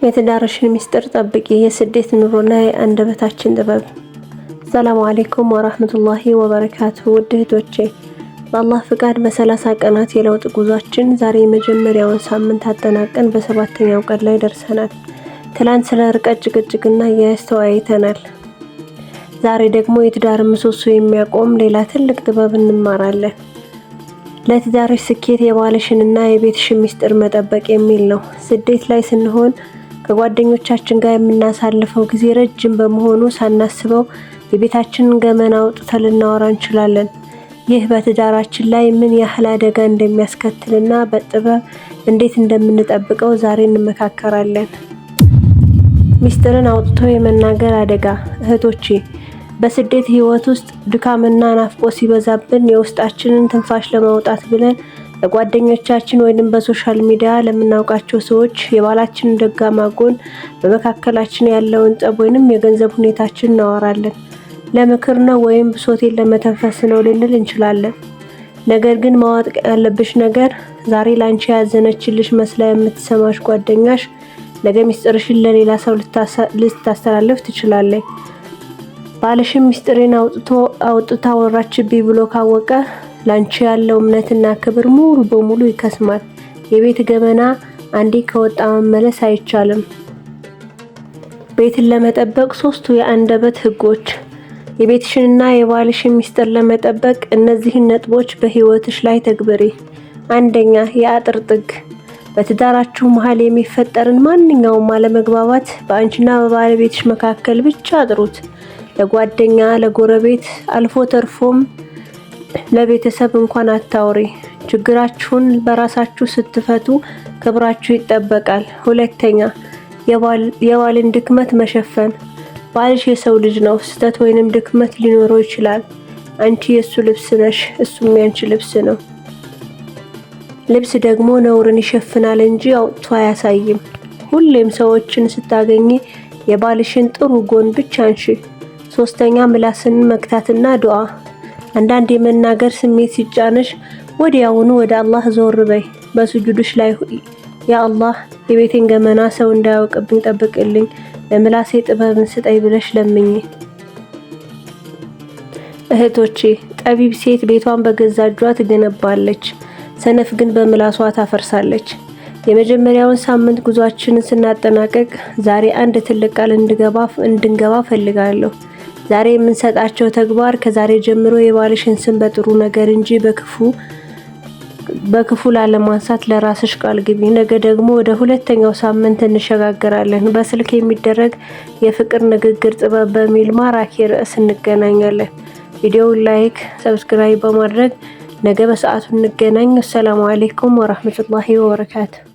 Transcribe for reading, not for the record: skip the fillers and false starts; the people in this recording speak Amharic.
የትዳርሽን ሚስጥር ጠብቂ። የስደት ኑሮና የአንደበታችን ጥበብ። ሰላም አለይኩም ወራህመቱላሂ ወበረካቱ። ውድ እህቶቼ በአላህ ፍቃድ በ30 ቀናት የለውጥ ጉዟችን ዛሬ የመጀመሪያውን ሳምንት አጠናቀን በ7ኛው ቀን ላይ ደርሰናል። ትላንት ስለ ርቀት ጭቅጭቅና ተወያይተናል። ዛሬ ደግሞ የትዳር ምሰሶ የሚያቆም ሌላ ትልቅ ጥበብ እንማራለን። ለትዳርሽ ስኬት የባልሽንና የቤትሽን ሚስጥር መጠበቅ የሚል ነው። ስደት ላይ ስንሆን ከጓደኞቻችን ጋር የምናሳልፈው ጊዜ ረጅም በመሆኑ ሳናስበው የቤታችንን ገመና አውጥተን ልናወራ እንችላለን። ይህ በትዳራችን ላይ ምን ያህል አደጋ እንደሚያስከትልና በጥበብ እንዴት እንደምንጠብቀው ዛሬ እንመካከራለን። ሚስጥርን አውጥቶ የመናገር አደጋ። እህቶቼ በስደት ህይወት ውስጥ ድካምና ናፍቆት ሲበዛብን የውስጣችንን ትንፋሽ ለማውጣት ብለን ለጓደኞቻችን ወይንም በሶሻል ሚዲያ ለምናውቃቸው ሰዎች የባላችንን ደካማ ጎን፣ በመካከላችን ያለውን ጠብ ወይንም የገንዘብ ሁኔታችን እናወራለን። ለምክር ነው ወይም ብሶቴን ለመተንፈስ ነው ልንል እንችላለን። ነገር ግን ማወቅ ያለብሽ ነገር ዛሬ ላንቺ ያዘነችልሽ መስላ የምትሰማሽ ጓደኛሽ ነገ ሚስጥርሽን ለሌላ ሰው ልታስተላልፍ ትችላለች። ባልሽም ሚስጥሬን አውጥታ ወራችብኝ ብሎ ካወቀ ላንቺ ያለው እምነትና ክብር ሙሉ በሙሉ ይከስማል። የቤት ገመና አንዴ ከወጣ መመለስ አይቻልም። ቤትን ለመጠበቅ 3 የአንደበት ህጎች። የቤትሽንና የባልሽን ሚስጥር ለመጠበቅ እነዚህን ነጥቦች በህይወትሽ ላይ ተግብሪ። አንደኛ፣ የአጥር ጥግ። በትዳራችሁ መሃል የሚፈጠርን ማንኛውም አለመግባባት በአንቺና በባለቤትሽ መካከል ብቻ አጥሩት። ለጓደኛ፣ ለጎረቤት አልፎ ተርፎም ለቤተሰብ እንኳን አታውሪ። ችግራችሁን በራሳችሁ ስትፈቱ ክብራችሁ ይጠበቃል። ሁለተኛ፣ የባልን ድክመት መሸፈን። ባልሽ የሰው ልጅ ነው። ስህተት ወይንም ድክመት ሊኖረው ይችላል። አንቺ የሱ ልብስ ነሽ፣ እሱም ያንቺ ልብስ ነው። ልብስ ደግሞ ነውርን ይሸፍናል እንጂ አውጥቶ አያሳይም። ሁሌም ሰዎችን ስታገኚ የባልሽን ጥሩ ጎን ብቻ አንሺ። ሶስተኛ፣ ምላስን መክታትና ዱዓ። አንዳንድ የመናገር ስሜት ሲጫነሽ ወዲያውኑ ወደ አላህ ዞር በይ። በስጁድሽ ላይ ያ አላህ የቤቴን ገመና ሰው እንዳያውቅብኝ ጠብቅልኝ፣ ለምላሴ ጥበብን ስጠኝ ብለሽ ለምኝ። እህቶቼ ጠቢብ ሴት ቤቷን በገዛ እጇ ትገነባለች፣ ሰነፍ ግን በምላሷ ታፈርሳለች። የመጀመሪያውን ሳምንት ጉዟችንን ስናጠናቀቅ ዛሬ አንድ ትልቅ ቃል እንድንገባ ፈልጋለሁ። ዛሬ የምንሰጣቸው ተግባር ከዛሬ ጀምሮ የባልሽን ስም በጥሩ ነገር እንጂ በክፉ ላለማንሳት ለራስሽ ቃል ግቢ። ነገ ደግሞ ወደ 2ኛው ሳምንት እንሸጋገራለን። በስልክ የሚደረግ የፍቅር ንግግር ጥበብ በሚል ማራኪ ርዕስ እንገናኛለን። ቪዲዮውን ላይክ፣ ሰብስክራይብ በማድረግ ነገ በሰዓቱ እንገናኝ። ሰላም አለይኩም ወራህመቱላሂ ወበረካቱ።